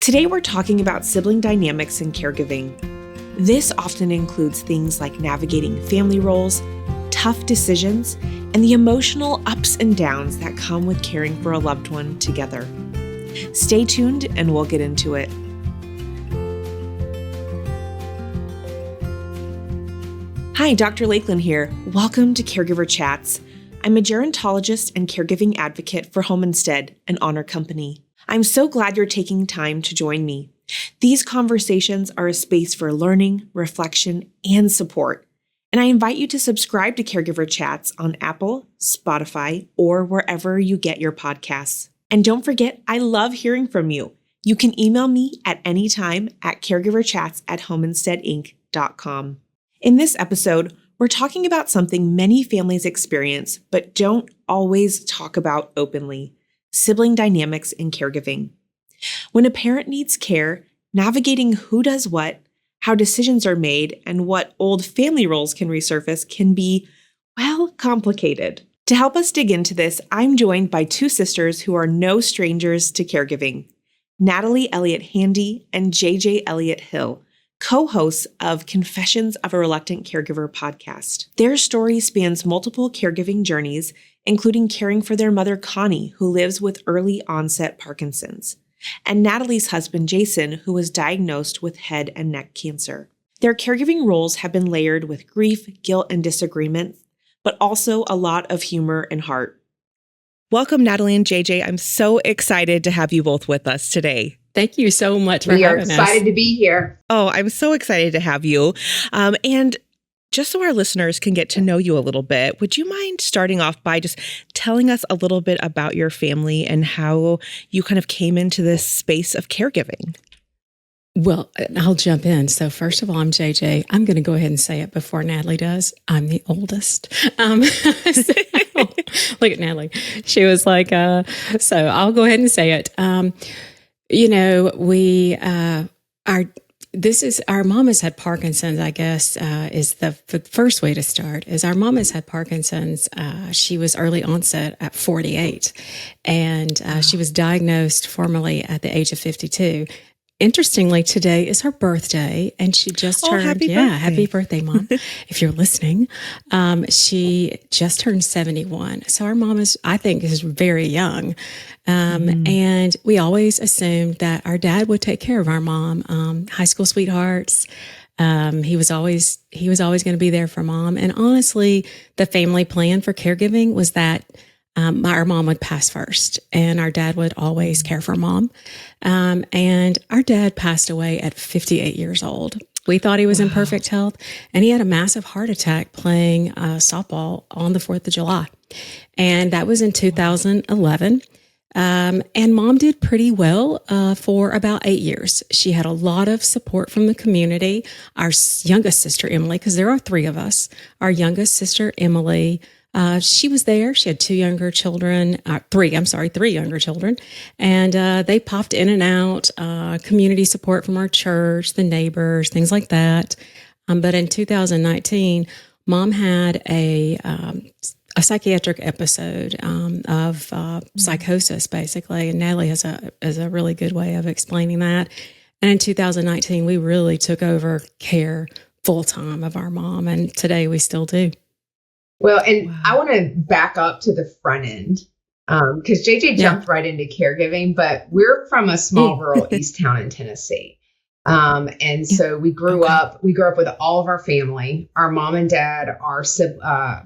Today we're talking about sibling dynamics and caregiving. This often includes things like navigating family roles, tough decisions, and the emotional ups and downs that come with caring for a loved one together. Stay tuned and we'll get into it. Hi, Dr. Lakelyn here. Welcome to Caregiver Chats. I'm a gerontologist and caregiving advocate for Home Instead, an honor company. I'm so glad you're taking time to join me. These conversations are a space for learning, reflection, and support. And I invite you to subscribe to Caregiver Chats on Apple, Spotify, or wherever you get your podcasts. And don't forget, I love hearing from you. You can email me at any time at caregiverchats@homeinsteadinc.com. In this episode, we're talking about something many families experience but don't always talk about openly: sibling dynamics in caregiving. When a parent needs care, navigating who does what, how decisions are made, and what old family roles can resurface can be, well, complicated. To help us dig into this, I'm joined by two sisters who are no strangers to caregiving: Natalie Elliott Handy and JJ Elliott Hill, co-hosts of Confessions of a Reluctant Caregiver podcast. Their story spans multiple caregiving journeys, including caring for their mother, Connie, who lives with early onset Parkinson's, and Natalie's husband, Jason, who was diagnosed with head and neck cancer. Their caregiving roles have been layered with grief, guilt, and disagreement, but also a lot of humor and heart. Welcome, Natalie and JJ. I'm so excited to have you both with us today. Thank you so much for having us. We are excited to be here. Oh, I'm so excited to have you. And just so our listeners can get to know you a little bit, would you mind starting off by just telling us a little bit about your family and how you kind of came into this space of caregiving? Well, I'll jump in. So first of all, I'm JJ. I'm going to go ahead and say it before Natalie does. I'm the oldest. Look at Natalie. She was like, so I'll go ahead and say it. Our mom has had Parkinson's, I guess, is the first way to start, is our mom has had Parkinson's. She was early onset at 48, and she was diagnosed formally at the age of 52. Interestingly, today is her birthday, and she just turned, happy birthday, Mom, if you're listening. She just turned 71. So our mom is very young. And we always assumed that our dad would take care of our mom, high school sweethearts. He was always going to be there for Mom. And honestly, the family plan for caregiving was that our mom would pass first, and our dad would always care for Mom. And our dad passed away at 58 years old. We thought he was in perfect health, and he had a massive heart attack playing softball on the 4th of July. And that was in 2011. And Mom did pretty well for about 8 years. She had a lot of support from the community. Our youngest sister, Emily, because there are three of us, our youngest sister, Emily, she was there. She had three younger children, and they popped in and out, community support from our church, the neighbors, things like that. But in 2019, Mom had a psychiatric episode of psychosis, basically, and Natalie has a really good way of explaining that. And in 2019, we really took over care full time of our mom, and today we still do. Well, and I want to back up to the front end because JJ jumped right into caregiving, but we're from a small rural East town in Tennessee. And so we grew up with all of our family. Our mom and dad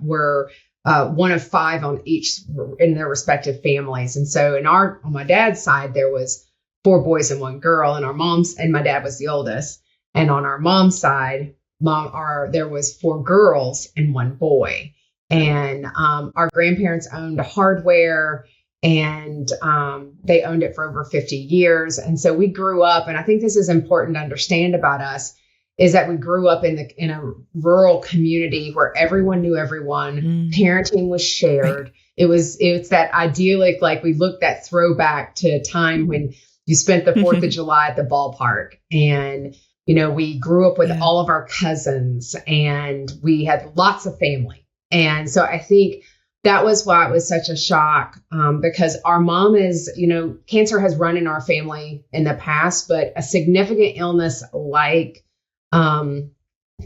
were one of five on each in their respective families. And so on my dad's side, there was 4 boys and 1 girl, and my dad was the oldest. And on our mom's side, there was 4 girls and 1 boy. And our grandparents owned hardware, and they owned it for over 50 years. And so we grew up, and I think this is important to understand about us, is that we grew up in a rural community where everyone knew everyone. Parenting was shared. Right. It's that idyllic, like we looked at throwback to a time when you spent the 4th of July at the ballpark, and we grew up with all of our cousins, and we had lots of family. And so I think that was why it was such a shock, because our mom is, cancer has run in our family in the past, but a significant illness like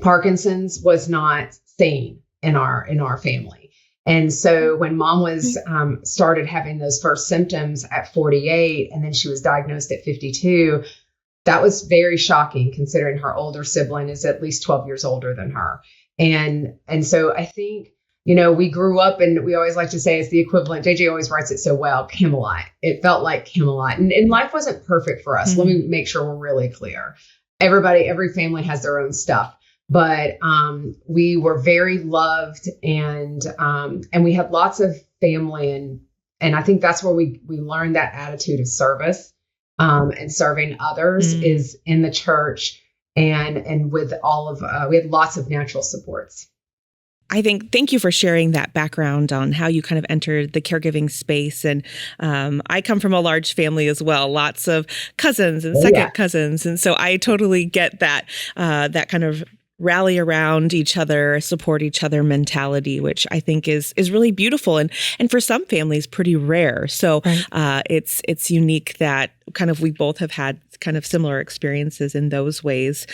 Parkinson's was not seen in our family. And so when mom was started having those first symptoms at 48, and then she was diagnosed at 52, that was very shocking considering her older sibling is at least 12 years older than her. And so I think, we grew up, and we always like to say it's the equivalent. JJ always writes it so well, Camelot. It felt like Camelot. And life wasn't perfect for us. Mm-hmm. Let me make sure we're really clear. Every family has their own stuff. But we were very loved, and we had lots of family. And I think that's where we learned that attitude of service and serving others is in the church. And with all of, we had lots of natural supports. Thank you for sharing that background on how you kind of entered the caregiving space. And I come from a large family as well, lots of cousins and second cousins. And so I totally get that kind of rally around each other, support each other mentality, which I think is really beautiful. And for some families, pretty rare. So it's unique that kind of we both have had kind of similar experiences in those ways.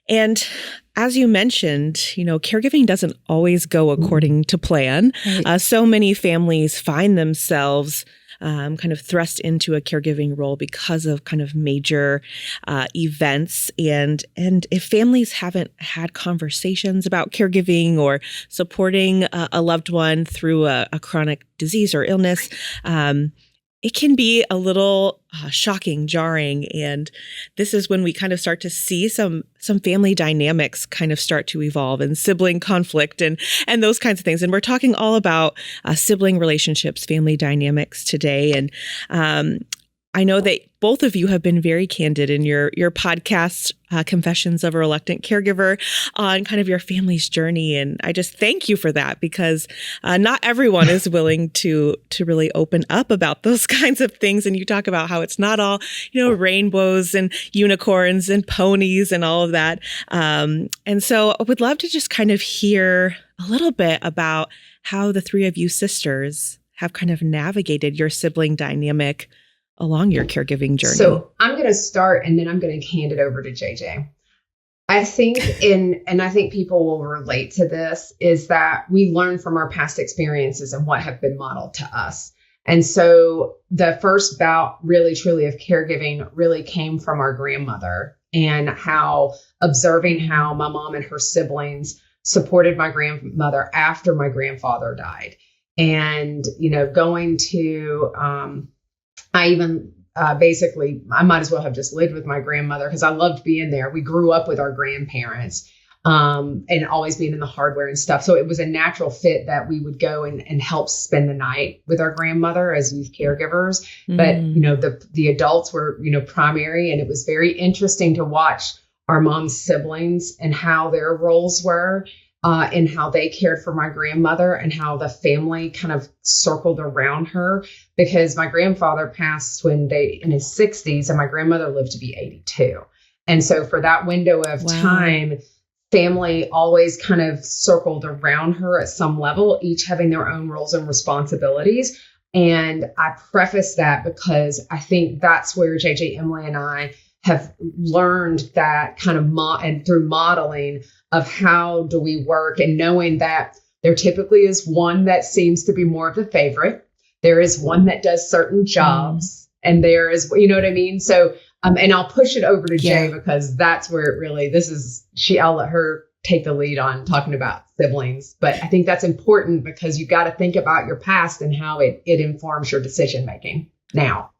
And as you mentioned, caregiving doesn't always go according to plan. Right. So many families find themselves kind of thrust into a caregiving role because of kind of major events. And if families haven't had conversations about caregiving or supporting a loved one through a chronic disease or illness, it can be a little shocking, jarring. And this is when we kind of start to see some family dynamics kind of start to evolve, and sibling conflict and those kinds of things. And we're talking all about sibling relationships, family dynamics today. And I know that both of you have been very candid in your podcast, Confessions of a Reluctant Caregiver, on kind of your family's journey. And I just thank you for that, because not everyone is willing to really open up about those kinds of things. And you talk about how it's not all, rainbows and unicorns and ponies and all of that. And so I would love to just kind of hear a little bit about how the three of you sisters have kind of navigated your sibling dynamic along your caregiving journey. So I'm going to start, and then I'm going to hand it over to JJ. I think and I think people will relate to this, is that we learn from our past experiences and what have been modeled to us. And so the first bout really truly of caregiving really came from our grandmother, and observing how my mom and her siblings supported my grandmother after my grandfather died. And, going to, I even I might as well have just lived with my grandmother, because I loved being there. We grew up with our grandparents and always being in the hardware and stuff. So it was a natural fit that we would go and help spend the night with our grandmother as youth caregivers. But, the adults were, primary. And it was very interesting to watch our mom's siblings and how their roles were. And how they cared for my grandmother, and how the family kind of circled around her, because my grandfather passed in his 60s, and my grandmother lived to be 82. And so for that window of time, family always kind of circled around her at some level, each having their own roles and responsibilities. And I preface that because I think that's where JJ, Emily, and I have learned that kind of and through modeling of how do we work, and knowing that there typically is one that seems to be more of the favorite. There is one that does certain jobs, and there is, you know what I mean? So, and I'll push it over to Jay, because that's where it really, I'll let her take the lead on talking about siblings. But I think that's important, because you got to think about your past and how it informs your decision making now.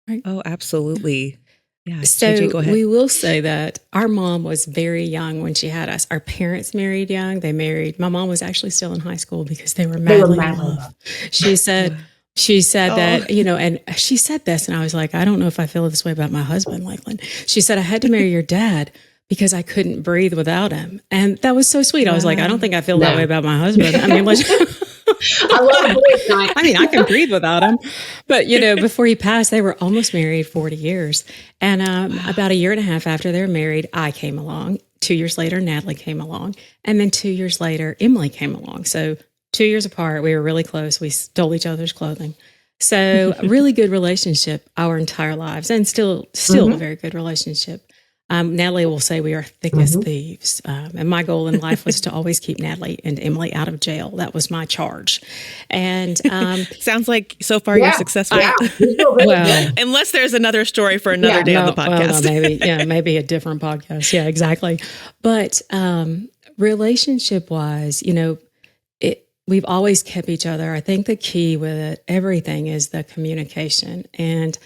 Right. Oh, absolutely. Yeah. So JJ, go ahead. We will say that our mom was very young when she had us. Our parents married young. My mom was actually still in high school because they were madly in love. She said that, and she said this, and I was like, I don't know if I feel this way about my husband, Lakelyn. She said, I had to marry your dad because I couldn't breathe without him. And that was so sweet. I was like, I don't think I feel that way about my husband. I mean, I love boys night. I mean, I can breathe without him. But, before he passed, they were almost married 40 years. And about a year and a half after they were married, I came along. 2 years later, Natalie came along. And then 2 years later, Emily came along. So 2 years apart. We were really close. We stole each other's clothing. So a really good relationship our entire lives, and still a very good relationship. Natalie will say we are thick as thieves. And my goal in life was to always keep Natalie and Emily out of jail. That was my charge. And sounds like so far you're successful. Well, unless there's another story for another day on the podcast. Well, maybe a different podcast. Yeah, exactly. But relationship wise, we've always kept each other. I think the key with it, everything is the communication. And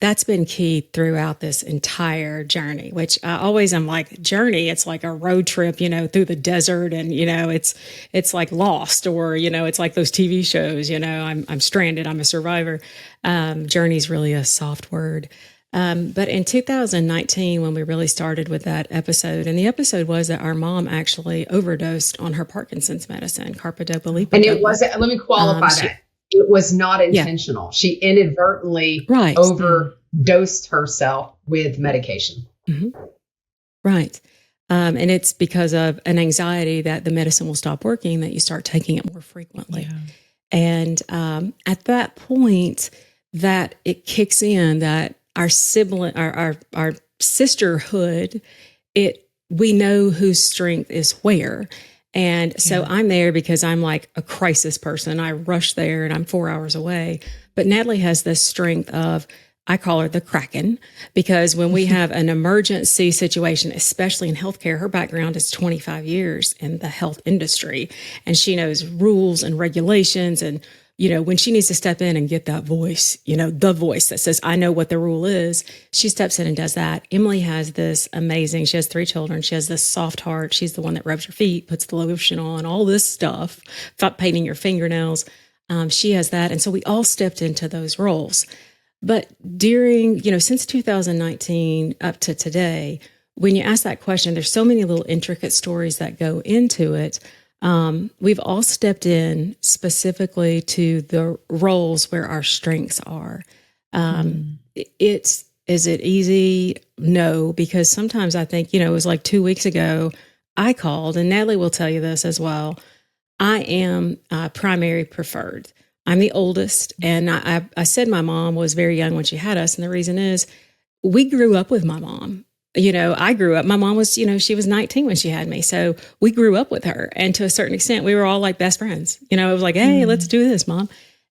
that's been key throughout this entire journey, which I always am like, journey, it's like a road trip, through the desert, and, it's like Lost, or, it's like those TV shows, I'm stranded, I'm a survivor. Journey is really a soft word. But in 2019, when we really started with that episode, and the episode was that our mom actually overdosed on her Parkinson's medicine, carbidopa. And it wasn't, let me qualify that. It was not intentional. Yeah. She inadvertently overdosed herself with medication. Right. And it's because of an anxiety that the medicine will stop working, that you start taking it more frequently. Yeah. And at that point, that it kicks in that our sibling, our sisterhood, we know whose strength is where. And so I'm there because I'm like a crisis person. I rush there and I'm 4 hours away. But Natalie has this strength of, I call her the Kraken, because when we have an emergency situation, especially in healthcare, her background is 25 years in the health industry, and she knows rules and regulations. And, when she needs to step in and get that voice, the voice that says, I know what the rule is, she steps in and does that. Emily has this amazing, she has 3 children. She has this soft heart. She's the one that rubs your feet, puts the lotion on, all this stuff, painting your fingernails. She has that. And so we all stepped into those roles. But during, since 2019 up to today, when you ask that question, there's so many little intricate stories that go into it. We've all stepped in specifically to the roles where our strengths are. Is it easy? No, because sometimes I think, it was like 2 weeks ago, I called, and Natalie will tell you this as well. I am primary preferred. I'm the oldest, and I said my mom was very young when she had us, and the reason is we grew up with my mom. I grew up, my mom was, she was 19 when she had me. So we grew up with her. And to a certain extent, we were all like best friends. It was like, hey, let's do this, Mom.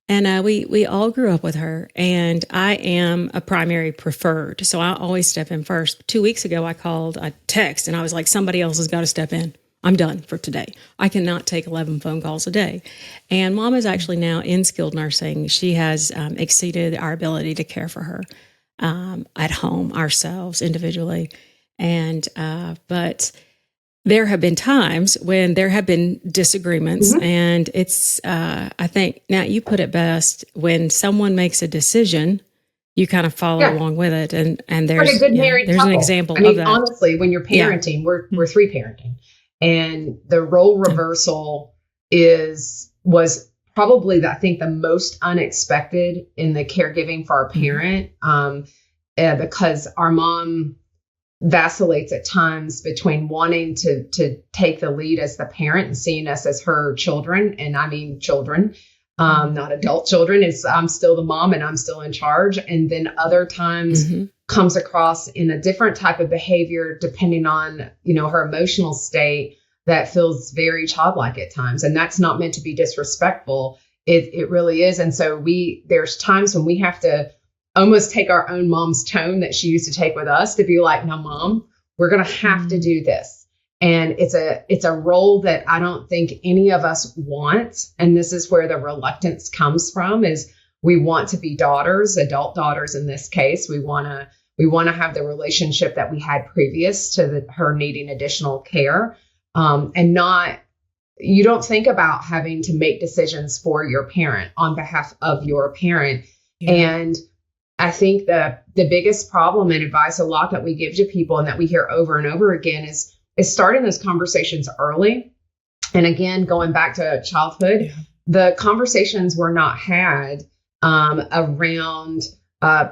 And we all grew up with her. And I am a primary preferred. So I always step in first. 2 weeks ago, I called a text, and I was like, somebody else has got to step in. I'm done for today. I cannot take 11 phone calls a day. And Mom is actually now in skilled nursing. She has exceeded our ability to care for her. At home ourselves individually. And, but there have been times when there have been disagreements, and it's, I think, now you put it best, when someone makes a decision, you kind of follow along with it. And there's, a good married there's couple. an example of that. Honestly, when you're parenting, we're 3 parenting, and the role reversal was probably, I think, the most unexpected in the caregiving for our parent, because our mom vacillates at times between wanting to take the lead as the parent and seeing us as her children. And I mean children, not adult children. I'm still the mom and I'm still in charge. And then other times comes across in a different type of behavior, depending on, her emotional state, that feels very childlike at times. And that's not meant to be disrespectful. It really is. And so there's times when we have to almost take our own mom's tone that she used to take with us to be like, no, Mom, we're going to have to do this. And it's a role that I don't think any of us want. And this is where the reluctance comes from, is we want to be daughters, adult daughters in this case. We want to have the relationship that we had previous to her needing additional care. And you don't think about having to make decisions for your parent on behalf of your parent. Yeah. And I think the biggest problem and advice a lot that we give to people and that we hear over and over again is starting those conversations early. And again, going back to childhood, the conversations were not had around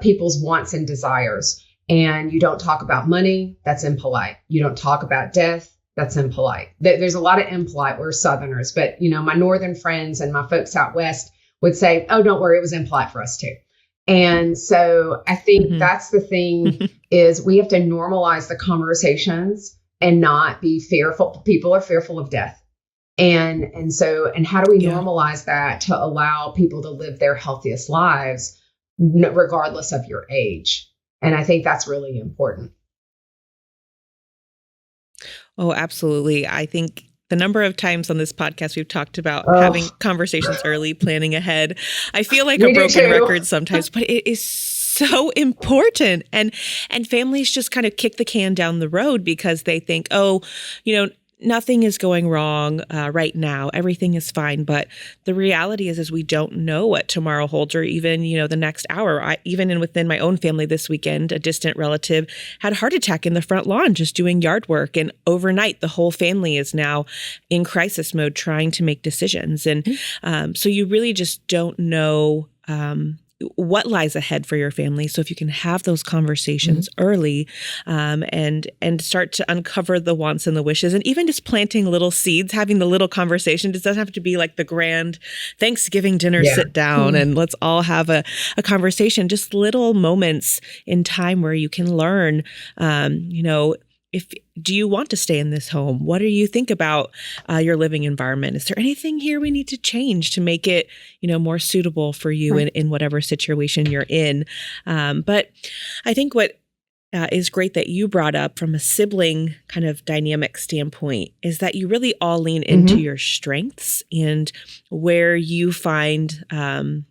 people's wants and desires. And you don't talk about money, that's impolite. You don't talk about death, that's impolite. There's a lot of impolite. We're Southerners, but my Northern friends and my folks out West would say, oh, don't worry, it was impolite for us too. And so I think that's the thing is we have to normalize the conversations and not be fearful. People are fearful of death. And how do we normalize that to allow people to live their healthiest lives, regardless of your age? And I think that's really important. Oh, absolutely. I think the number of times on this podcast we've talked about having conversations early, planning ahead. I feel like a broken record sometimes, but it is so important. And families just kind of kick the can down the road because they think, oh, nothing is going wrong right now. Everything is fine. But the reality is we don't know what tomorrow holds or even, the next hour. Even within my own family this weekend, a distant relative had a heart attack in the front lawn just doing yard work. And overnight, the whole family is now in crisis mode trying to make decisions. And so you really just don't know what lies ahead for your family. So if you can have those conversations early and start to uncover the wants and the wishes, and even just planting little seeds, having the little conversation, it doesn't have to be like the grand Thanksgiving dinner sit down and let's all have a conversation, just little moments in time where you can learn, do you want to stay in this home? What do you think about your living environment? Is there anything here we need to change to make it, more suitable for you in whatever situation you're in? But I think what is great that you brought up from a sibling kind of dynamic standpoint is that you really all lean into your strengths and where you find that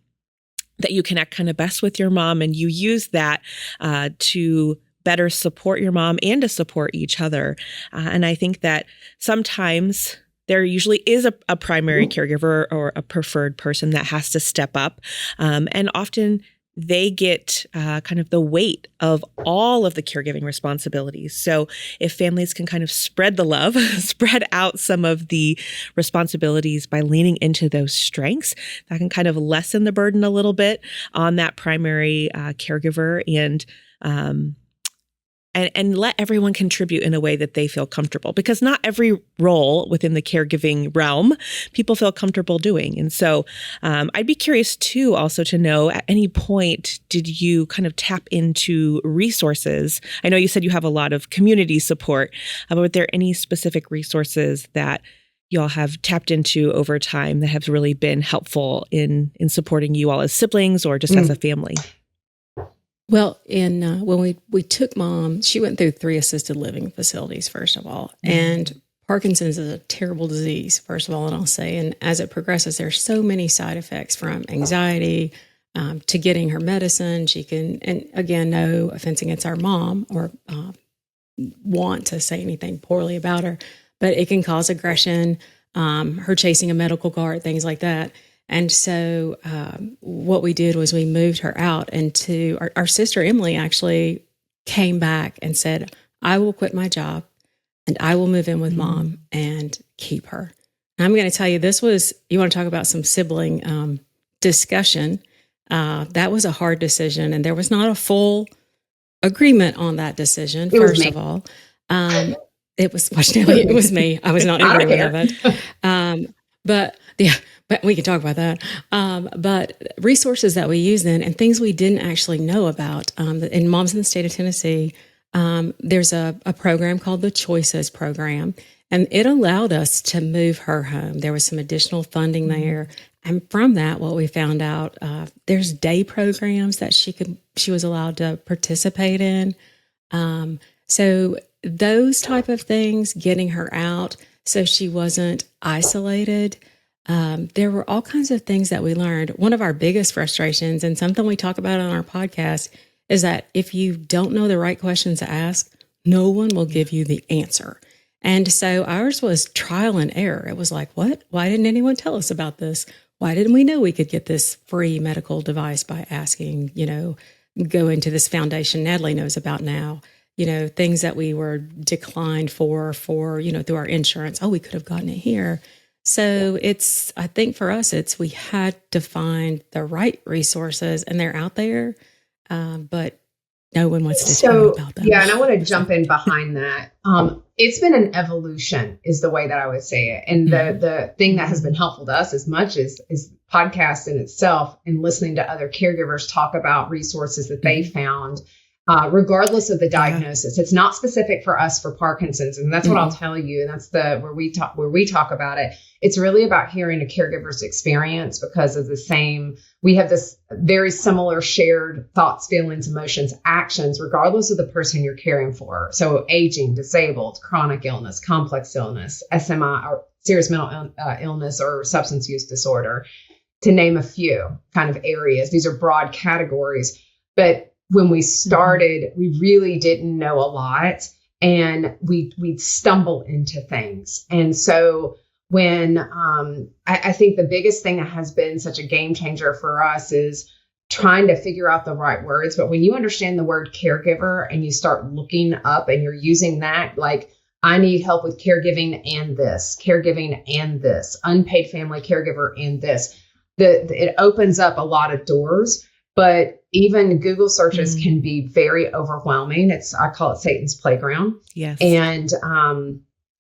you connect kind of best with your mom, and you use that to better support your mom and to support each other. And I think that sometimes there usually is a primary caregiver or a preferred person that has to step up. And often they get kind of the weight of all of the caregiving responsibilities. So if families can kind of spread the love, spread out some of the responsibilities by leaning into those strengths, that can kind of lessen the burden a little bit on that primary caregiver and let everyone contribute in a way that they feel comfortable, because not every role within the caregiving realm people feel comfortable doing. And so I'd be curious too, also to know, at any point, did you kind of tap into resources? I know you said you have a lot of community support, but were there any specific resources that y'all have tapped into over time that have really been helpful in supporting you all as siblings or just as a family? Well, when we took Mom, she went through 3 assisted living facilities, first of all. And Parkinson's is a terrible disease, first of all, and I'll say. And as it progresses, there's so many side effects, from anxiety to getting her medicine. She can, and again, no offense against our mom or want to say anything poorly about her, but it can cause aggression, her chasing a medical cart, things like that. And so what we did was we moved her out into, our sister Emily actually came back and said, I will quit my job and I will move in with Mom and keep her. And I'm going to tell you, this was, you want to talk about some sibling discussion. That was a hard decision, and there was not a full agreement on that decision, first of all. It was me. I was not in agreement of it. But we can talk about that. But resources that we use then, and things we didn't actually know about. In Moms in the State of Tennessee, there's a program called the Choices Program, and it allowed us to move her home. There was some additional funding there. And from that, what we found out, there's day programs that she was allowed to participate in. So those type of things, getting her out so she wasn't isolated. There were all kinds of things that we learned. One of our biggest frustrations, and something we talk about on our podcast, is that if you don't know the right questions to ask, no one will give you the answer. And so ours was trial and error. It was like, what? Why didn't anyone tell us about this? Why didn't we know we could get this free medical device by asking, go into this foundation Natalie knows about now, things that we were declined for, through our insurance. Oh, we could have gotten it here. So I think for us, we had to find the right resources, and they're out there. But No one wants to tell you about them. Yeah, and I want to jump in behind that. It's been an evolution is the way that I would say it. And the thing that has been helpful to us as much is podcast in itself and listening to other caregivers talk about resources that they found, regardless of the diagnosis. It's not specific for us for Parkinson's. And that's what I'll tell you. And that's where we talk about it. It's really about hearing a caregiver's experience because of we have this very similar shared thoughts, feelings, emotions, actions, regardless of the person you're caring for. So aging, disabled, chronic illness, complex illness, SMI, or serious mental illness or substance use disorder, to name a few kind of areas. These are broad categories. But when we started, we really didn't know a lot and we'd stumble into things. And so when I think the biggest thing that has been such a game changer for us is trying to figure out the right words. But when you understand the word caregiver and you start looking up and you're using that, like, I need help with caregiving and this, unpaid family caregiver and this, it opens up a lot of doors. But even Google searches can be very overwhelming. I call it Satan's playground. Yes. And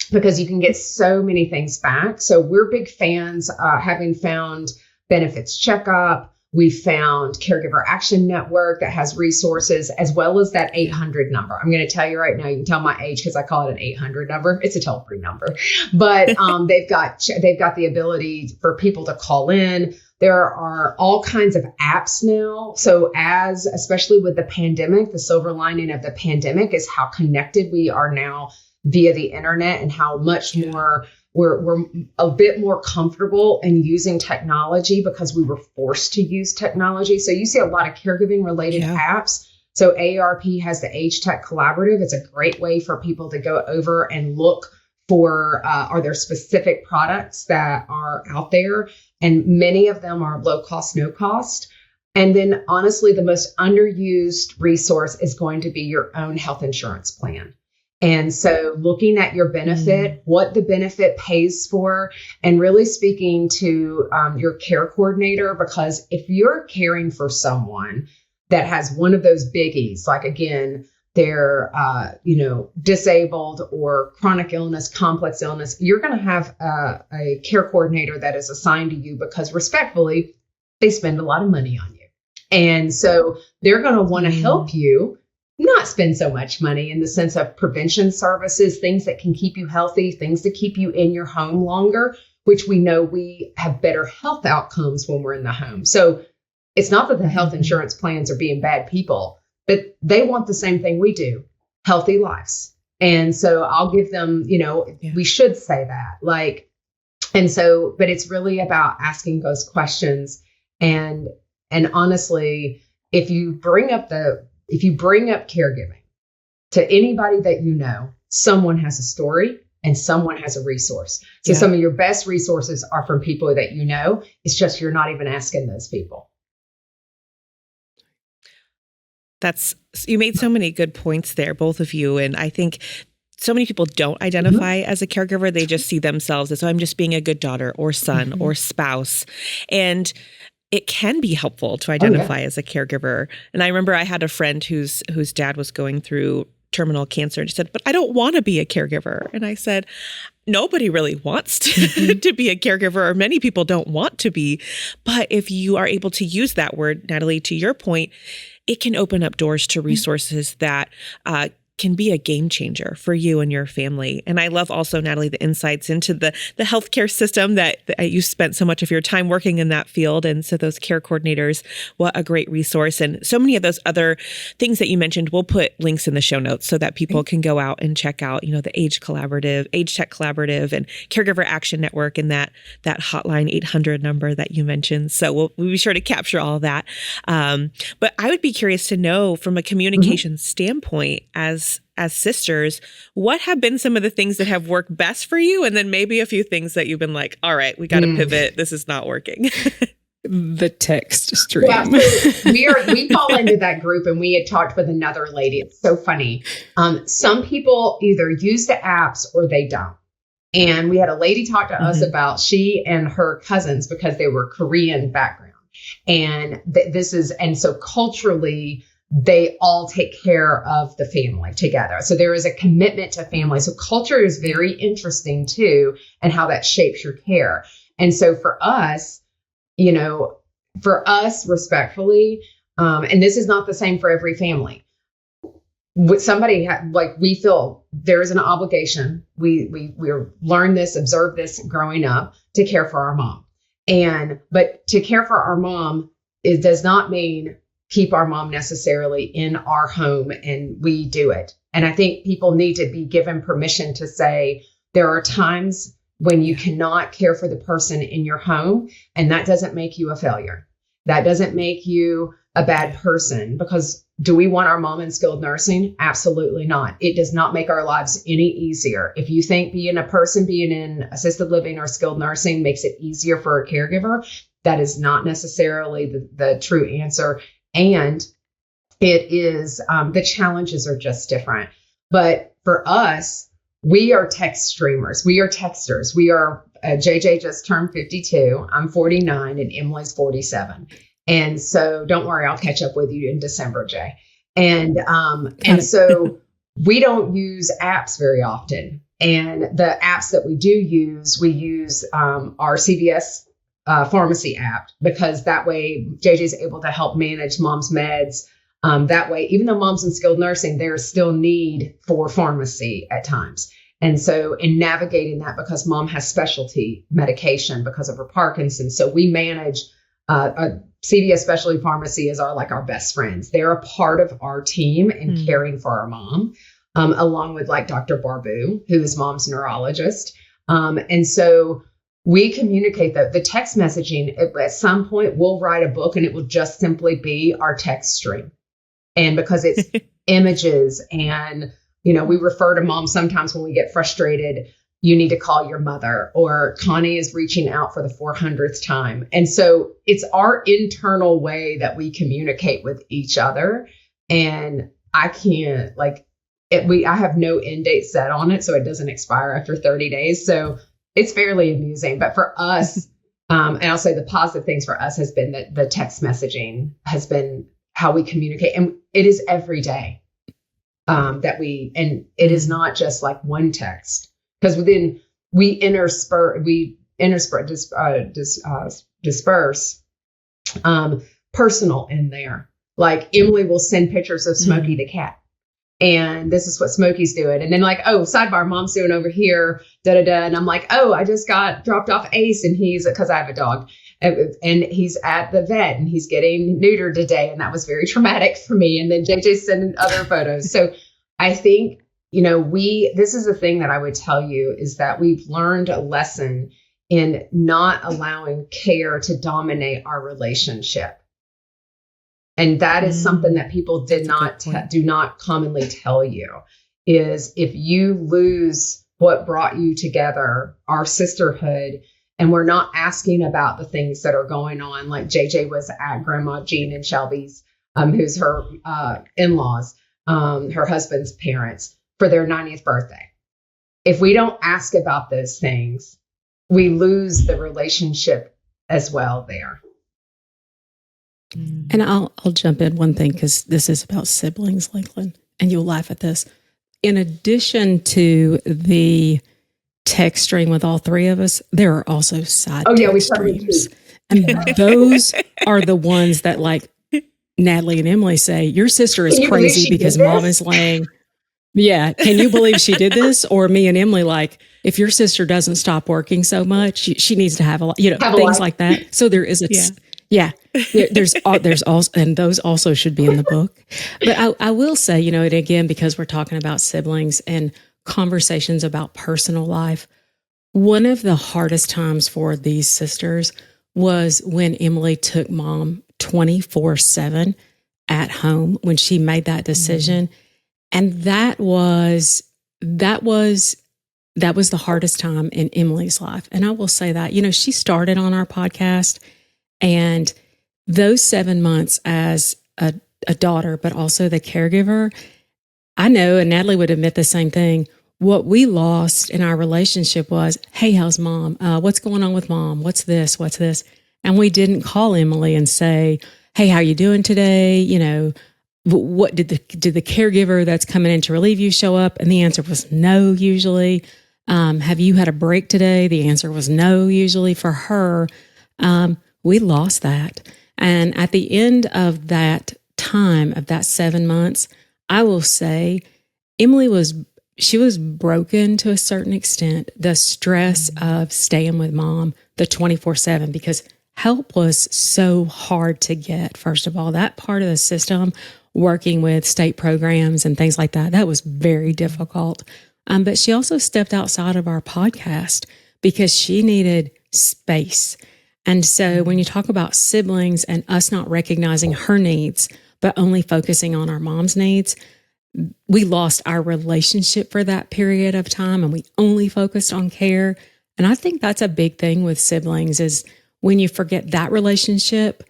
because you can get so many things back. So we're big fans, having found Benefits Checkup. We found Caregiver Action Network that has resources, as well as that 800 number. I'm going to tell you right now, you can tell my age because I call it an 800 number. It's a toll-free number, but they've got the ability for people to call in. There are all kinds of apps now. So especially with the pandemic, the silver lining of the pandemic is how connected we are now via the internet and how much more we're a bit more comfortable in using technology because we were forced to use technology. So you see a lot of caregiving related apps. So AARP has the Age Tech Collaborative. It's a great way for people to go over and look for, are there specific products that are out there? And many of them are low cost, no cost. And then honestly, the most underused resource is going to be your own health insurance plan. And so looking at your benefit, what the benefit pays for, and really speaking to your care coordinator, because if you're caring for someone that has one of those biggies, like again, they're disabled or chronic illness, complex illness, you're going to have a care coordinator that is assigned to you because respectfully, they spend a lot of money on you. And so they're going to want to help you not spend so much money in the sense of prevention services, things that can keep you healthy, things to keep you in your home longer, which we know we have better health outcomes when we're in the home. So it's not that the health insurance plans are being bad people, but they want the same thing we do, healthy lives. And so I'll give them, we should say that, but it's really about asking those questions. And honestly, if you bring up caregiving to anybody that you know, someone has a story and someone has a resource. So some of your best resources are from people that you know. It's just you're not even asking those people. You made so many good points there, both of you. And I think so many people don't identify as a caregiver. They just see themselves as, I'm just being a good daughter or son or spouse. And it can be helpful to identify as a caregiver. And I remember I had a friend whose dad was going through terminal cancer, and she said, but I don't want to be a caregiver. And I said, nobody really wants to be a caregiver, or many people don't want to be. But if you are able to use that word, Natalie, to your point, it can open up doors to resources that can be a game changer for you and your family. And I love also, Natalie, the insights into the healthcare system that you spent so much of your time working in that field. And so those care coordinators, what a great resource. And so many of those other things that you mentioned, we'll put links in the show notes so that people can go out and check out, the Age Tech Collaborative and Caregiver Action Network and that hotline 800 number that you mentioned. So we'll be sure to capture all of that. But I would be curious to know from a communication standpoint, as sisters, what have been some of the things that have worked best for you? And then maybe a few things that you've been like, all right, we got to pivot. This is not working. The text stream. Yeah, so we fall into that group, and we had talked with another lady. It's so funny. Some people either use the apps or they don't. And we had a lady talk to us about she and her cousins, because they were Korean background. And so culturally, they all take care of the family together. So there is a commitment to family. So culture is very interesting too, and how that shapes your care. And so for us, respectfully, and this is not the same for every family. With somebody we feel there is an obligation. We learn this, observe this growing up to care for our mom. But to care for our mom, it does not mean keep our mom necessarily in our home and we do it. And I think people need to be given permission to say there are times when you cannot care for the person in your home, and that doesn't make you a failure. That doesn't make you a bad person, because do we want our mom in skilled nursing? Absolutely not. It does not make our lives any easier. If you think being in assisted living or skilled nursing makes it easier for a caregiver, that is not necessarily the true answer. And it is, the challenges are just different. But for us, we are text streamers. We are texters. We are, JJ just turned 52. I'm 49 and Emily's 47. And so don't worry, I'll catch up with you in December, Jay. And so we don't use apps very often. And the apps that we use our CVS pharmacy app, because that way JJ's able to help manage mom's meds. That way, even though mom's in skilled nursing, there's still need for pharmacy at times. And so in navigating that, because mom has specialty medication because of her Parkinson, so we manage a CVS specialty pharmacy is our best friends. They're a part of our team in caring for our mom, along with Dr. Barbu, who is mom's neurologist. And so we communicate the text messaging. At some point, we'll write a book and it will just simply be our text stream. And because it's images and, we refer to mom sometimes when we get frustrated, you need to call your mother, or Connie is reaching out for the 400th time. And so it's our internal way that we communicate with each other. And I can't I have no end date set on it, so it doesn't expire after 30 days. So it's fairly amusing. But for us, and I'll say the positive things for us has been that the text messaging has been how we communicate. And it is every day and it is not just one text. Because then we disperse personal in there. Emily will send pictures of Smokey the cat, and this is what Smokey's doing. And then sidebar, mom's doing over here, And I'm I just got dropped off Ace, and because I have a dog, and he's at the vet and he's getting neutered today, and that was very traumatic for me. And then JJ's sending other photos. So I think, this is the thing that I would tell you, is that we've learned a lesson in not allowing care to dominate our relationship. And that is something that people do not commonly tell you, is if you lose what brought you together, our sisterhood, and we're not asking about the things that are going on, like JJ was at Grandma Jean and Shelby's, who's her in-laws, her husband's parents, for their 90th birthday. If we don't ask about those things, we lose the relationship as well there. And I'll jump in one thing, because this is about siblings, Lakelyn, and you'll laugh at this. In addition to the text stream with all three of us, there are also side text streams. And those are the ones that Natalie and Emily say, your sister is crazy because mom is laying. Yeah. Can you believe she did this? Or me and Emily, if your sister doesn't stop working so much, she needs to have things like that. So there is there's also, and those also should be in the book. But I will say, and again, because we're talking about siblings and conversations about personal life, one of the hardest times for these sisters was when Emily took mom 24/7 at home, when she made that decision. And that was the hardest time in Emily's life. And I will say that, she started on our podcast, and those 7 months as a daughter, but also the caregiver, I know, and Natalie would admit the same thing, what we lost in our relationship was, hey, how's mom? What's going on with mom? What's this? What's this? And we didn't call Emily and say, hey, how you doing today? what did the caregiver that's coming in to relieve you show up? And the answer was no, usually. Have you had a break today? The answer was no, usually. For her, we lost that. And at the end of that time, of that 7 months, I will say Emily was broken to a certain extent. The stress of staying with mom, the 24/7, because help was so hard to get. First of all, that part of the system, working with state programs and things like that, that was very difficult. But she also stepped outside of our podcast because she needed space. And so when you talk about siblings and us not recognizing her needs, but only focusing on our mom's needs, we lost our relationship for that period of time, and we only focused on care. And I think that's a big thing with siblings, is when you forget that relationship,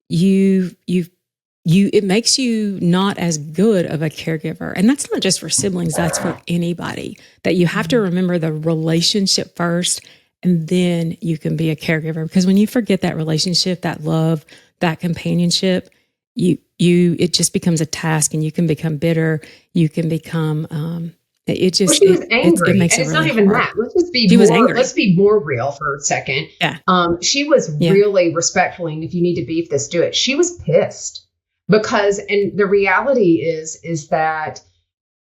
it makes you not as good of a caregiver. And that's not just for siblings, that's for anybody, that you have to remember the relationship first, and then you can be a caregiver. Because when you forget that relationship, that love, that companionship, it just becomes a task, and you can become bitter. You can become, she was angry. It makes and it it's really not even hard. that. Let's be more real for a second. Yeah. She was really respectful. And if you need to beef this, do it. She was pissed because, and the reality is that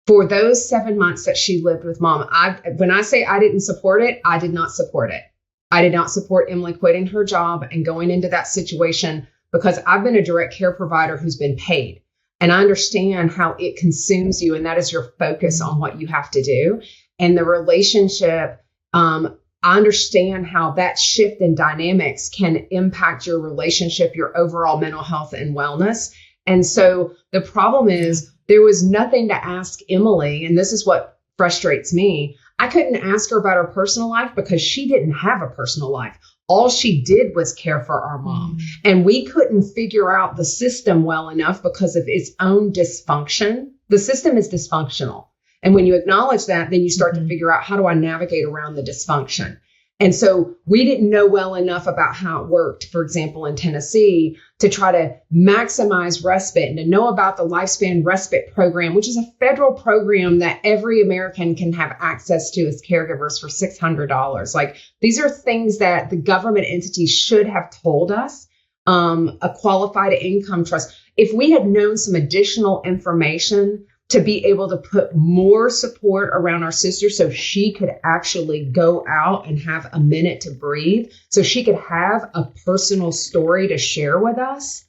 for those 7 months that she lived with mom, when I say I didn't support it, I did not support it. I did not support Emily quitting her job and going into that situation, because I've been a direct care provider who's been paid. And I understand how it consumes you, and that is your focus on what you have to do. And the relationship, I understand how that shift in dynamics can impact your relationship, your overall mental health and wellness. And so the problem is there was nothing to ask Emily, and this is what frustrates me. I couldn't ask her about her personal life because she didn't have a personal life. All she did was care for our mom. And we couldn't figure out the system well enough because of its own dysfunction. The system is dysfunctional. And when you acknowledge that, then you start to figure out, how do I navigate around the dysfunction? And so we didn't know well enough about how it worked, for example, in Tennessee, to try to maximize respite and to know about the Lifespan Respite Program, which is a federal program that every American can have access to as caregivers for $600. Like, these are things that the government entities should have told us. A qualified income trust. If we had known some additional information to be able to put more support around our sister so she could actually go out and have a minute to breathe, so she could have a personal story to share with us,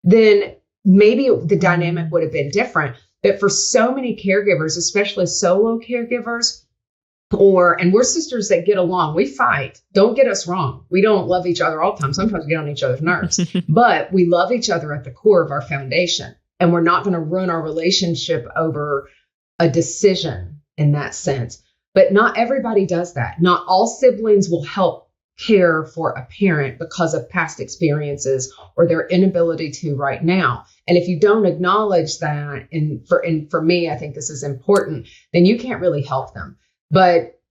then maybe the dynamic would have been different. But for so many caregivers, especially solo caregivers, and we're sisters that get along. We fight. Don't get us wrong. We don't love each other all the time. Sometimes we get on each other's nerves, but we love each other at the core of our foundation. And we're not going to ruin our relationship over a decision in that sense. But not everybody does that. Not all siblings will help care for a parent because of past experiences or their inability to right now. And if you don't acknowledge that, and for me, I think this is important, then you can't really help them. But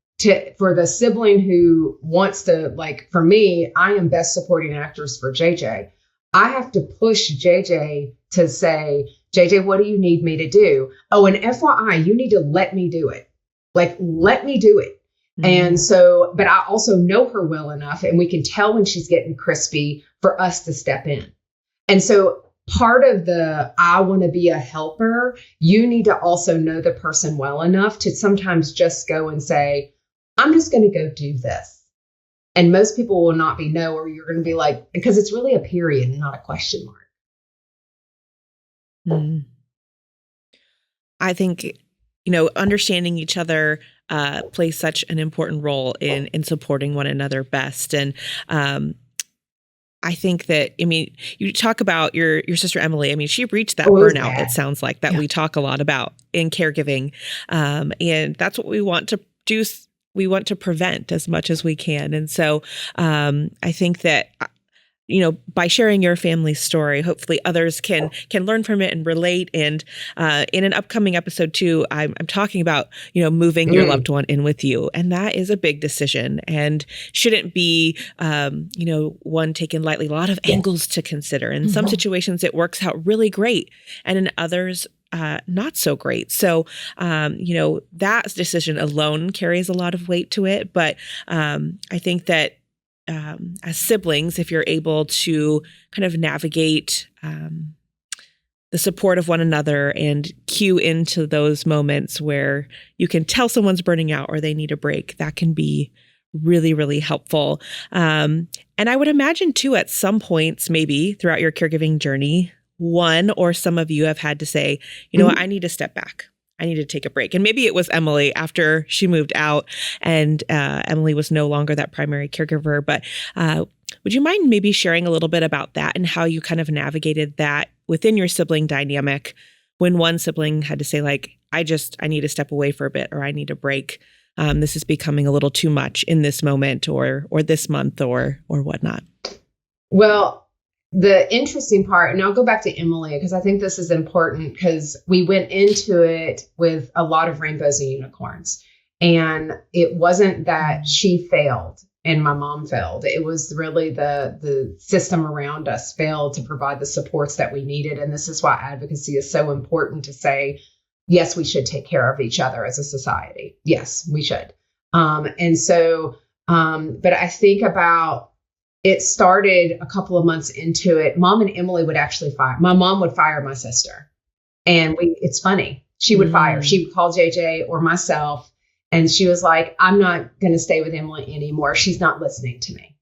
for the sibling who wants to, like, for me, I am best supporting actress for JJ. I have to push JJ to say, JJ, what do you need me to do? Oh, and FYI, you need to let me do it. Like, let me do it. And so, but I also know her well enough, and we can tell when she's getting crispy for us to step in. And so part of I want to be a helper, you need to also know the person well enough to sometimes just go and say, I'm just going to go do this. And most people will not be no, or you're going to be like, because it's really a period and not a question mark. I think, understanding each other plays such an important role in supporting one another best. And I think that, you talk about your sister Emily. She reached that burnout, it sounds like, that we talk a lot about in caregiving. And that's what we want to do. We want to prevent as much as we can. And so I think that by sharing your family story, hopefully others can learn from it and relate. And in an upcoming episode too, I'm talking about, moving your loved one in with you. And that is a big decision and shouldn't be, one taken lightly. A lot of angles to consider. In some situations, it works out really great. And in others, not so great. So, that decision alone carries a lot of weight to it. But I think that as siblings, if you're able to kind of navigate the support of one another and cue into those moments where you can tell someone's burning out or they need a break, that can be really, really helpful. And I would imagine too, at some points, maybe throughout your caregiving journey, one or some of you have had to say, what, I need to step back. I need to take a break. And maybe it was Emily after she moved out and Emily was no longer that primary caregiver. But would you mind maybe sharing a little bit about that and how you kind of navigated that within your sibling dynamic when one sibling had to say, like, I need to step away for a bit, or I need a break. This is becoming a little too much in this moment or this month or whatnot. Well, the interesting part, and I'll go back to Emily because I think this is important because we went into it with a lot of rainbows and unicorns. And it wasn't that she failed and my mom failed. It was really the system around us failed to provide the supports that we needed. And this is why advocacy is so important to say, yes, we should take care of each other as a society. Yes, we should. But I think about, it started a couple of months into it. Mom and Emily would actually fire. My mom would fire my sister. And it's funny. She would fire. She would call JJ or myself. And she was like, I'm not going to stay with Emily anymore. She's not listening to me.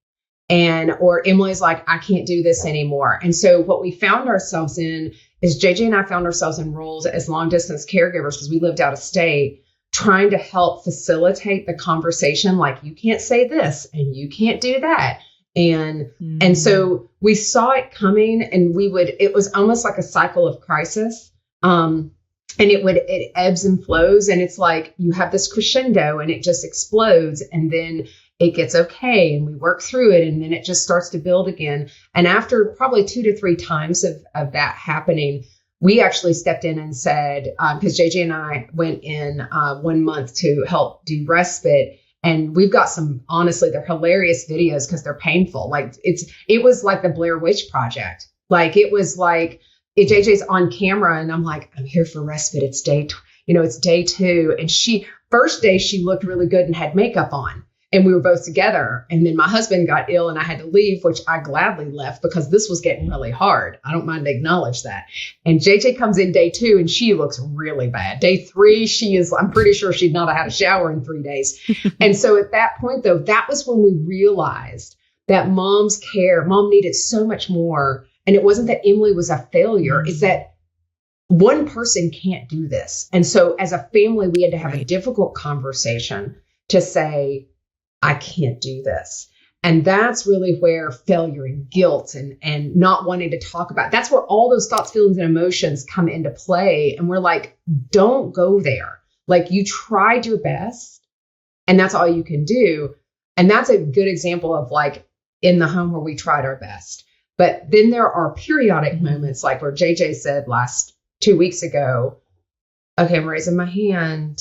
Or Emily's like, I can't do this anymore. And so what we found ourselves in is JJ and I found ourselves in roles as long distance caregivers because we lived out of state, trying to help facilitate the conversation. Like, you can't say this and you can't do that. And so we saw it coming and it was almost like a cycle of crisis. And it ebbs and flows. And it's like you have this crescendo and it just explodes and then it gets okay. And we work through it and then it just starts to build again. And after probably 2 to 3 times of that happening, we actually stepped in and said, because JJ and I went in 1 month to help do respite. And we've got honestly, they're hilarious videos because they're painful. Like it was like the Blair Witch Project. Like it was like JJ's on camera and I'm like, I'm here for respite. It's it's day 2. And first day she looked really good and had makeup on and we were both together. And then my husband got ill and I had to leave, which I gladly left because this was getting really hard. I don't mind to acknowledge that. And JJ comes in day 2 and she looks really bad. Day 3, I'm pretty sure she'd not have had a shower in 3 days. And so at that point though, that was when we realized that mom needed so much more. And it wasn't that Emily was a failure. It's that one person can't do this. And so as a family, we had to have a difficult conversation to say, I can't do this. And that's really where failure and guilt and not wanting to talk about, that's where all those thoughts, feelings, and emotions come into play. And we're like, don't go there. Like, you tried your best and that's all you can do. And that's a good example of like in the home where we tried our best. But then there are periodic moments like where JJ said 2 weeks ago, okay, I'm raising my hand.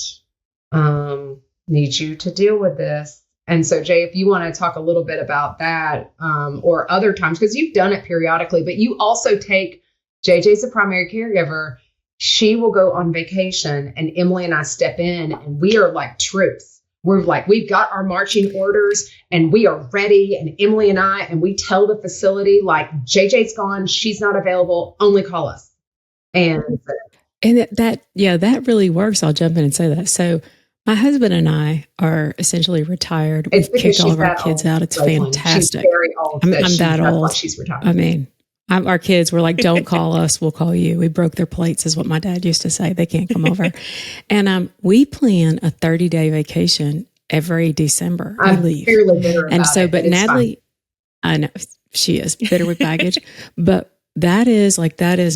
Need you to deal with this. And so, Jay, if you want to talk a little bit about that or other times, because you've done it periodically, but you also take, JJ's a primary caregiver. She will go on vacation and Emily and I step in and we are like troops. We're like, we've got our marching orders and we are ready. And Emily and we tell the facility, like, JJ's gone. She's not available. Only call us. And that really works. I'll jump in and say that. So my husband and I are essentially retired. We've kicked all of our kids out. It's fantastic. She's very old. I'm that old. She's retired. I mean, our kids were like, don't call us, we'll call you. We broke their plates is what my dad used to say. They can't come over. And we plan a 30-day vacation every December. I'm fairly bitter about and so, it, but Natalie, fine. I know she is bitter with baggage, but that is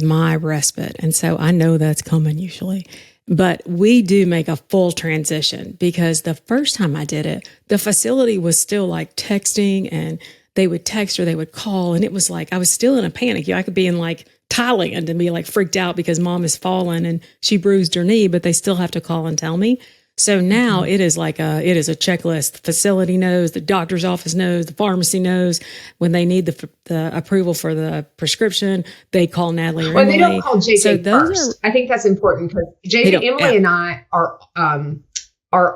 my respite. And so I know that's coming usually. But we do make a full transition because the first time I did it, the facility was still like texting and they would text or they would call. And it was like, I was still in a panic. I could be in like Thailand and be like freaked out because mom has fallen and she bruised her knee, but they still have to call and tell me. So now it is like it is a checklist. The facility knows, the doctor's office knows, the pharmacy knows. When they need the approval for the prescription, they call Natalie or Emily. They don't call JJ first. I think that's important because JJ, Emily, and I are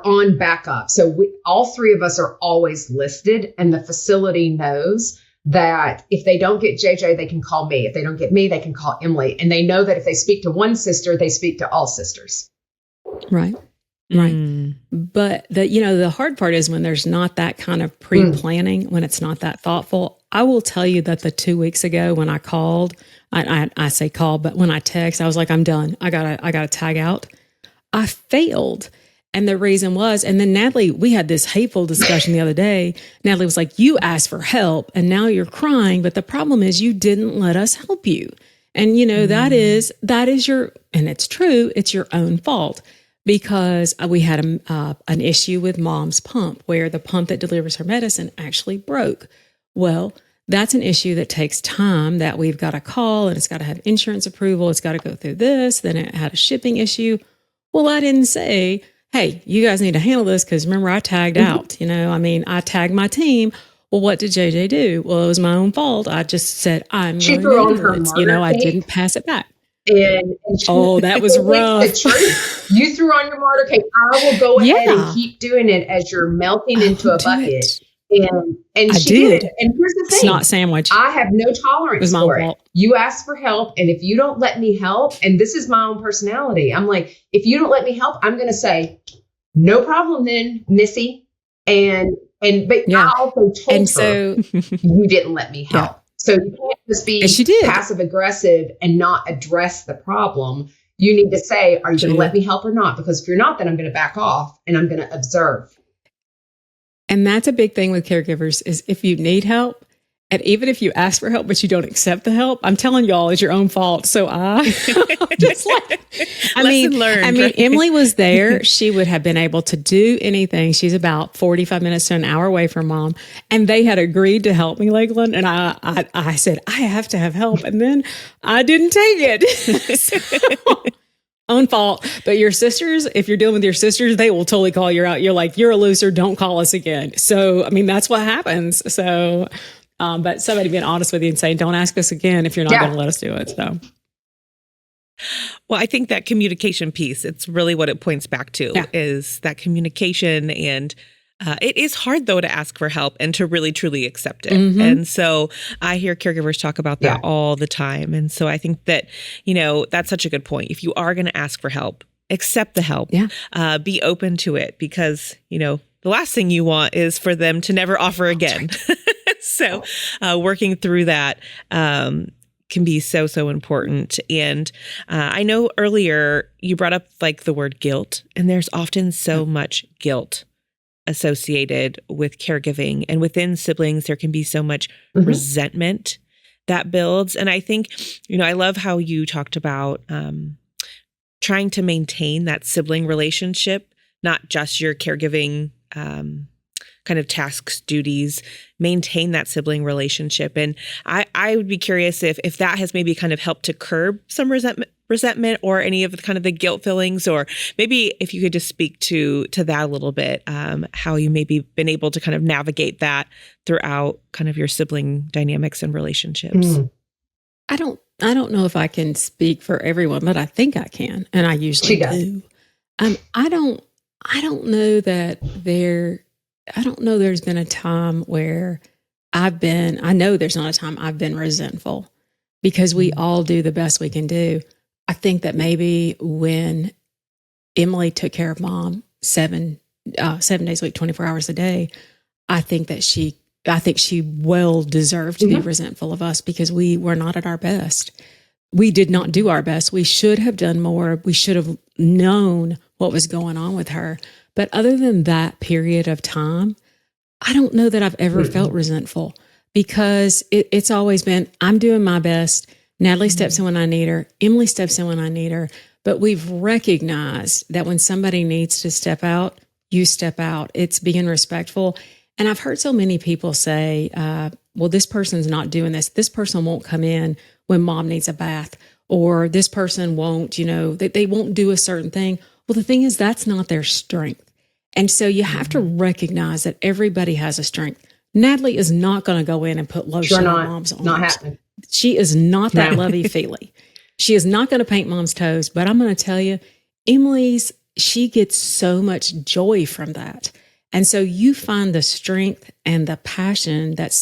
on backup. So all three of us are always listed, and the facility knows that if they don't get JJ, they can call me. If they don't get me, they can call Emily. And they know that if they speak to one sister, they speak to all sisters. Right. Right. But the hard part is when there's not that kind of pre-planning, when it's not that thoughtful. I will tell you that the 2 weeks ago when I called, I say call, but when I text, I was like, I'm done. I gotta tag out. I failed. And the reason was, and then Natalie, we had this hateful discussion the other day. Natalie was like, you asked for help and now you're crying. But the problem is you didn't let us help you. And that is your, and it's true, it's your own fault. Because we had an issue with mom's pump where the pump that delivers her medicine actually broke. Well, that's an issue that takes time that we've got to call and it's got to have insurance approval. It's got to go through this. Then it had a shipping issue. Well, I didn't say, hey, you guys need to handle this because remember I tagged out, I tagged my team. Well, what did JJ do? Well, it was my own fault. I just said, she threw on her martyr I didn't pass it back. And that was rough. The truth. You threw on your martyr cape. I will go ahead and keep doing it as you're melting into a bucket. And she did. And here's the thing. It's not sandwich. I have no tolerance for it. You ask for help. And if you don't let me help, and this is my own personality, I'm like, if you don't let me help, I'm going to say, no problem then, Missy. But I also told her, you didn't let me help. Yeah. So you can't just be passive aggressive and not address the problem. You need to say, are you going to let me help or not? Because if you're not, then I'm going to back off and I'm going to observe. And that's a big thing with caregivers is if you need help, and even if you ask for help, but you don't accept the help, I'm telling y'all, it's your own fault. So just like, learned. Emily was there. She would have been able to do anything. She's about 45 minutes to an hour away from mom. And they had agreed to help me, Lakelyn. And I said, I have to have help. And then I didn't take it. So, own fault. But your sisters, if you're dealing with your sisters, they will totally call you out. You're like, you're a loser. Don't call us again. So, that's what happens. So, but somebody being honest with you and saying, don't ask us again if you're not going to let us do it. So, well, I think that communication piece, it's really what it points back to is that communication. And it is hard, though, to ask for help and to really, truly accept it. Mm-hmm. And so I hear caregivers talk about that all the time. And so I think that, that's such a good point. If you are going to ask for help, accept the help, be open to it because, the last thing you want is for them to never offer again. Right. So working through that can be so important. And I know earlier you brought up like the word guilt, and there's often so much guilt associated with caregiving. And within siblings, there can be so much resentment that builds. And I think, I love how you talked about trying to maintain that sibling relationship, not just your caregiving kind of tasks, duties, maintain that sibling relationship. And I would be curious if that has maybe kind of helped to curb some resentment or any of the kind of the guilt feelings, or maybe if you could just speak to that a little bit, how you maybe been able to kind of navigate that throughout kind of your sibling dynamics and relationships. I don't know if I can speak for everyone, but I think I can. And I usually do. I don't know that there's been a time where I know there's not a time I've been resentful because we all do the best we can do. I think that maybe when Emily took care of mom 7 days a week, 24 hours a day, I think she well deserved to be resentful of us because we were not at our best. We did not do our best. We should have done more. We should have known what was going on with her. But other than that period of time, I don't know that I've ever felt resentful because it's always been, I'm doing my best. Natalie steps in when I need her. Emily steps in when I need her. But we've recognized that when somebody needs to step out, you step out. It's being respectful. And I've heard so many people say, well, this person's not doing this. This person won't come in when mom needs a bath, or this person won't, they won't do a certain thing. Well, the thing is, that's not their strength. And so you have to recognize that everybody has a strength. Natalie is not going to go in and put lotion on mom's arms. Not happening. She is not that lovey-feely. She is not going to paint mom's toes. But I'm going to tell you, she gets so much joy from that. And so you find the strength and the passion that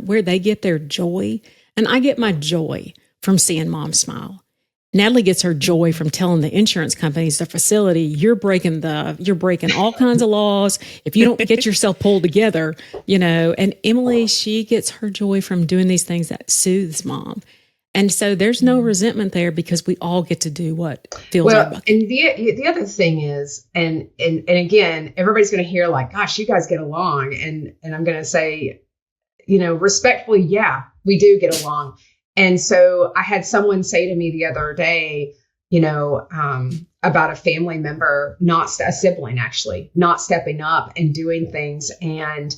where they get their joy. And I get my joy from seeing mom smile. Natalie gets her joy from telling the insurance companies, the facility, you're breaking all kinds of laws if you don't get yourself pulled together, and Emily, she gets her joy from doing these things that soothes mom. And so there's no resentment there because we all get to do what feels our bucket. And the other thing is, and again, everybody's going to hear like, gosh, you guys get along. And I'm going to say, respectfully, yeah, we do get along. And so I had someone say to me the other day, about a family member, a sibling actually, not stepping up and doing things. And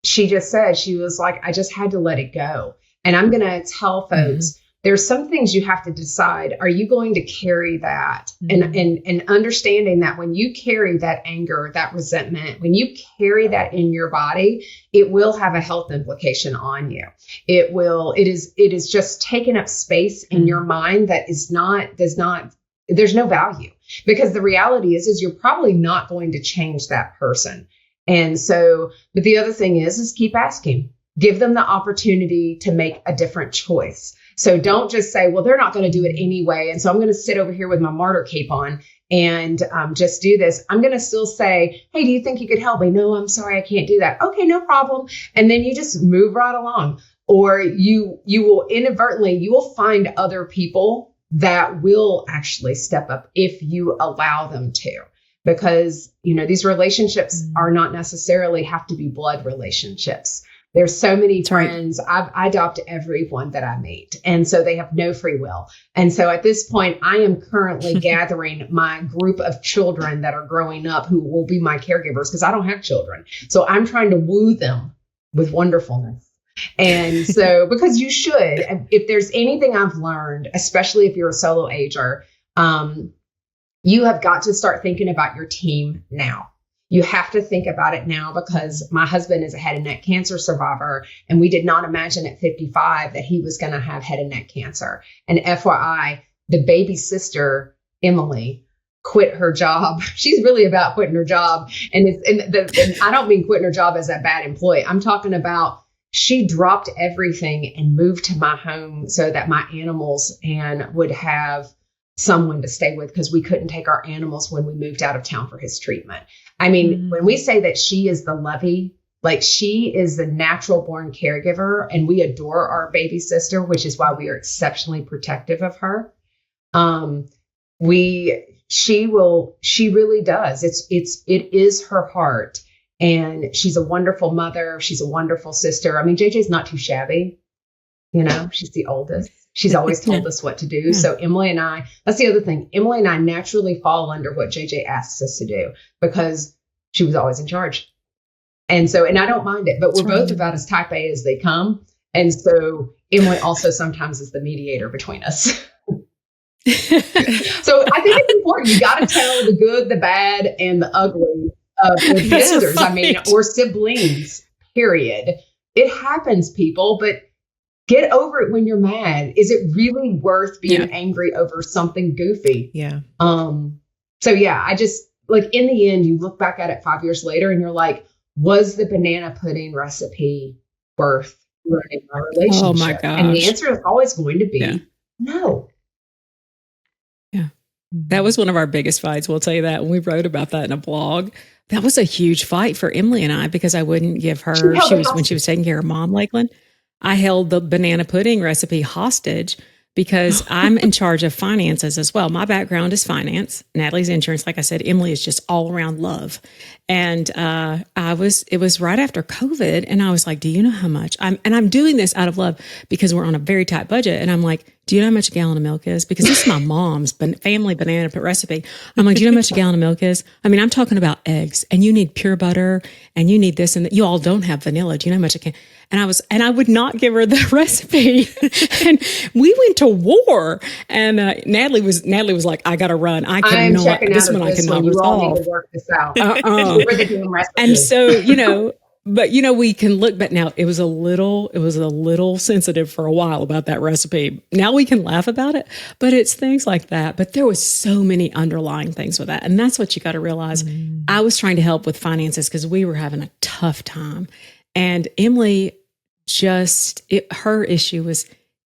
she just said, she was like, I just had to let it go. And I'm going to tell folks, there's some things you have to decide. Are you going to carry that? And understanding that when you carry that anger, that resentment, when you carry that in your body, it will have a health implication on you. It is just taking up space in your mind that there's no value, because the reality is you're probably not going to change that person. And so, but the other thing is keep asking, give them the opportunity to make a different choice. So don't just say, well, they're not going to do it anyway. And so I'm going to sit over here with my martyr cape on and just do this. I'm going to still say, hey, do you think you could help me? No, I'm sorry, I can't do that. Okay, no problem. And then you just move right along. Or you will inadvertently, you will find other people that will actually step up if you allow them to. Because, these relationships are not necessarily have to be blood relationships. There's so many friends. I adopt everyone that I meet. And so they have no free will. And so at this point, I am currently gathering my group of children that are growing up who will be my caregivers, because I don't have children. So I'm trying to woo them with wonderfulness. And so, because you should, if there's anything I've learned, especially if you're a solo ager, you have got to start thinking about your team now. You have to think about it now, because my husband is a head and neck cancer survivor, and we did not imagine at 55 that he was going to have head and neck cancer. And FYI, the baby sister, Emily, quit her job. She's really about quitting her job. And I don't mean quitting her job as a bad employee. I'm talking about she dropped everything and moved to my home so that my animals would have someone to stay with, because we couldn't take our animals when we moved out of town for his treatment. I mean, when we say that she is the lovey, like she is the natural born caregiver, and we adore our baby sister, which is why we are exceptionally protective of her. She really does. It is her heart, and she's a wonderful mother. She's a wonderful sister. I mean, JJ's not too shabby. She's the oldest. She's always told us what to do. So Emily and I, that's the other thing. Emily and I naturally fall under what JJ asks us to do, because she was always in charge. And I don't mind it, but we're both about as type A as they come. And so Emily also sometimes is the mediator between us. So I think it's important. You got to tell the good, the bad, and the ugly of your sisters. Or siblings, period. It happens, people, but get over it when you're mad. Is it really worth being angry over something goofy? Yeah. I just, like, in the end, you look back at it 5 years later and you're like, was the banana pudding recipe worth running our relationship? Oh my gosh. And the answer is always going to be no. Yeah. That was one of our biggest fights. We'll tell you that. When we wrote about that in a blog, that was a huge fight for Emily and I, because I wouldn't give her, when she was taking care of mom, Lakelyn, I held the banana pudding recipe hostage, because I'm in charge of finances as well. My background is finance. Natalie's insurance. Like I said, Emily is just all around love. And it was right after COVID. And I was like, do you know how much I'm doing this out of love, because we're on a very tight budget. And I'm like, do you know how much a gallon of milk is? Because this is my mom's family banana recipe. I'm like, do you know how much a gallon of milk is? I mean, I'm talking about eggs, and you need pure butter, and you need this, and that. You all don't have vanilla. Do you know how much it can? And I would not give her the recipe. And we went to war. And Natalie was like, I got to run. I cannot. This one I cannot resolve. You all need to work this out. For the damn recipe. And so, but we can look back now. It was a little sensitive for a while about that recipe. Now we can laugh about it, but it's things like that. But there was so many underlying things with that. And that's what you got to realize. I was trying to help with finances because we were having a tough time. And Emily her issue was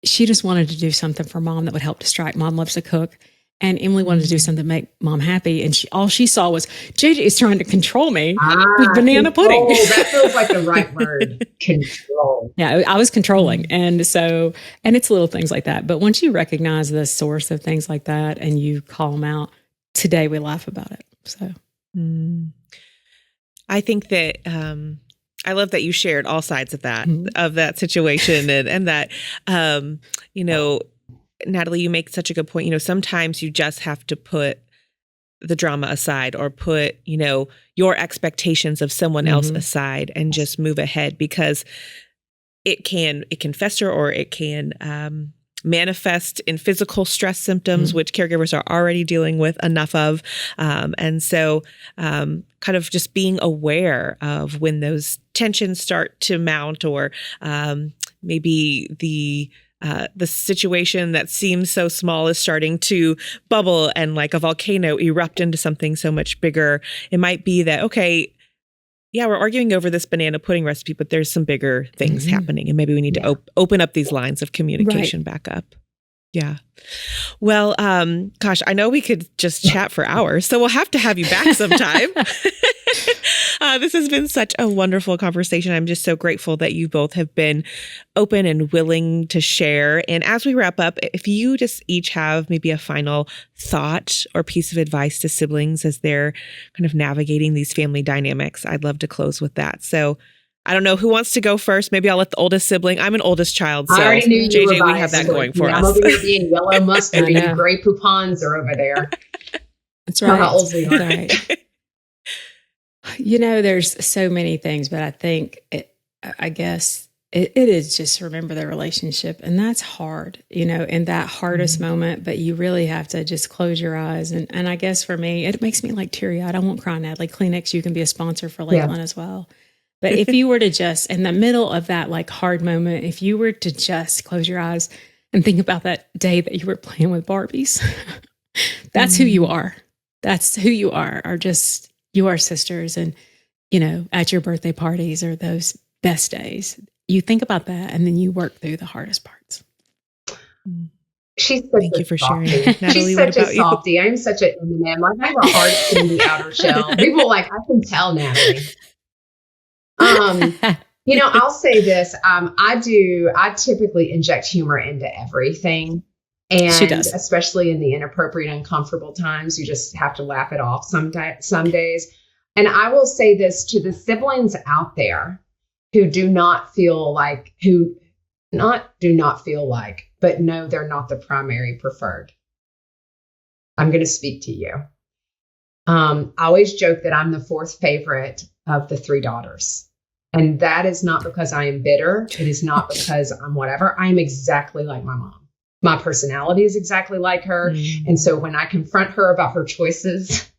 she just wanted to do something for Mom that would help distract. Mom loves to cook. And Emily wanted to do something to make Mom happy. And all she saw was, JJ is trying to control me with banana pudding. That feels like the right word. Control. Yeah, I was controlling. And it's little things like that. But once you recognize the source of things like that and you call them out, today we laugh about it. So I think that I love that you shared all sides of that situation and that, Natalie, you make such a good point. Sometimes you just have to put the drama aside or put, your expectations of someone else aside and just move ahead, because it can fester, or it can manifest in physical stress symptoms, which caregivers are already dealing with enough of. And so kind of just being aware of when those tensions start to mount, or maybe the situation that seems so small is starting to bubble and like a volcano erupt into something so much bigger. It might be that, okay, yeah, we're arguing over this banana pudding recipe, but there's some bigger things happening, and maybe we need to open up these lines of communication back up. Yeah. Well, gosh, I know we could just chat for hours, so we'll have to have you back sometime. This has been such a wonderful conversation. I'm just so grateful that you both have been open and willing to share. And as we wrap up, if you just each have maybe a final thought or piece of advice to siblings as they're kind of navigating these family dynamics, I'd love to close with that. So I don't know who wants to go first. Maybe I'll let the oldest sibling. I'm an oldest child, so I already knew you JJ, we have that going for us. I'm over here being yellow mustard, and gray poupons are over there. That's right. How old we are. Right. There's so many things, but I think I guess it is just remember the relationship, and that's hard, in that hardest moment. But you really have to just close your eyes, and I guess for me, it makes me like teary-eyed. I won't cry, Natalie. Kleenex, you can be a sponsor for Lakelyn as well. But if you were to just, in the middle of that like hard moment, if you were to just close your eyes and think about that day that you were playing with Barbies, that's who you are. That's who you are just, you are sisters. And, at your birthday parties or those best days, you think about that and then you work through the hardest parts. Thank you for sharing. Natalie, she's such a softie. I'm such an M&M. Like, I have a heart in the outer shell. People I can tell, Natalie. I'll say this. I typically inject humor into everything. And she does. Especially in the inappropriate, uncomfortable times, you just have to laugh it off some days. And I will say this to the siblings out there who do not feel like, but no, they're not the primary preferred. I'm going to speak to you. I always joke that I'm the fourth favorite of the three daughters. And that is not because I am bitter. It is not because I'm whatever. I am exactly like my mom. My personality is exactly like her. And so when I confront her about her choices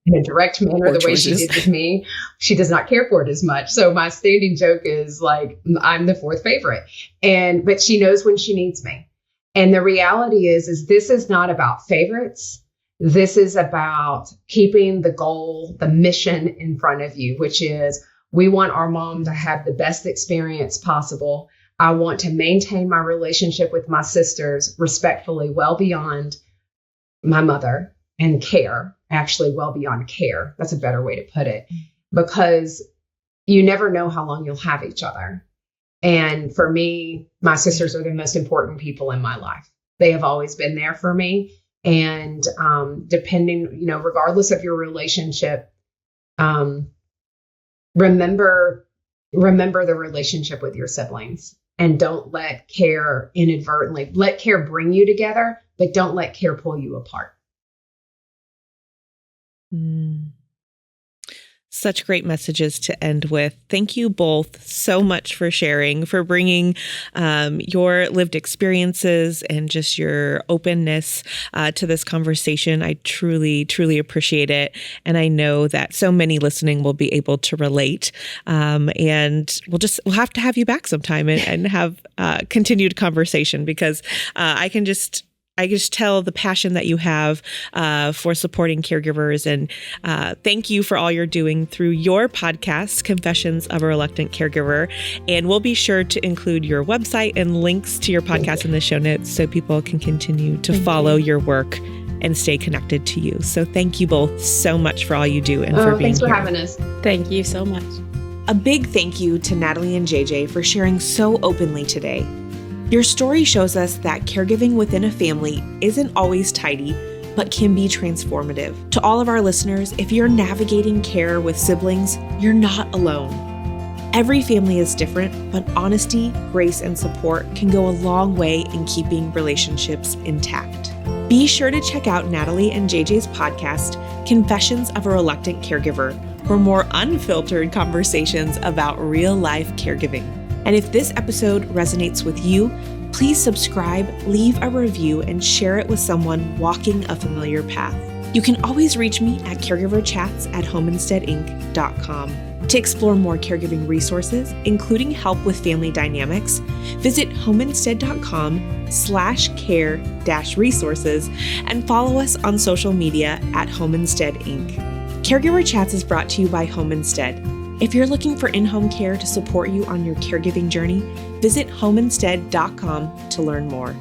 in a direct manner, the way she did with me, she does not care for it as much. So my standing joke is like, I'm the fourth favorite. But she knows when she needs me. And the reality is this is not about favorites. This is about keeping the goal, the mission in front of you, which is we want our mom to have the best experience possible. I want to maintain my relationship with my sisters respectfully, well beyond my mother, and care, actually well beyond care. That's a better way to put it, because you never know how long you'll have each other. And for me, my sisters are the most important people in my life. They have always been there for me. And depending, regardless of your relationship, remember the relationship with your siblings. and don't let care let care bring you together, but don't let care pull you apart. Such great messages to end with. Thank you both so much for sharing, for bringing your lived experiences and just your openness to this conversation. I truly, truly appreciate it. And I know that so many listening will be able to relate. And we'll have to have you back sometime and have continued conversation, because I just tell the passion that you have for supporting caregivers. And thank you for all you're doing through your podcast, Confessions of a Reluctant Caregiver. And we'll be sure to include your website and links to your podcast in the show notes so people can continue to follow your work and stay connected to you. So thank you both so much for all you do and for being thanks for here. having us. Thank you so much. A big thank you to Natalie and JJ for sharing so openly today. Your story shows us that caregiving within a family isn't always tidy, but can be transformative. To all of our listeners, if you're navigating care with siblings, you're not alone. Every family is different, but honesty, grace, and support can go a long way in keeping relationships intact. Be sure to check out Natalie and JJ's podcast, Confessions of a Reluctant Caregiver, for more unfiltered conversations about real-life caregiving. And if this episode resonates with you, please subscribe, leave a review, and share it with someone walking a familiar path. You can always reach me at caregiverchats@homeinsteadinc.com. To explore more caregiving resources, including help with family dynamics, visit homeinstead.com/care-resources and follow us on social media at Home Instead Inc. Caregiver Chats is brought to you by Home Instead. If you're looking for in-home care to support you on your caregiving journey, visit homeinstead.com to learn more.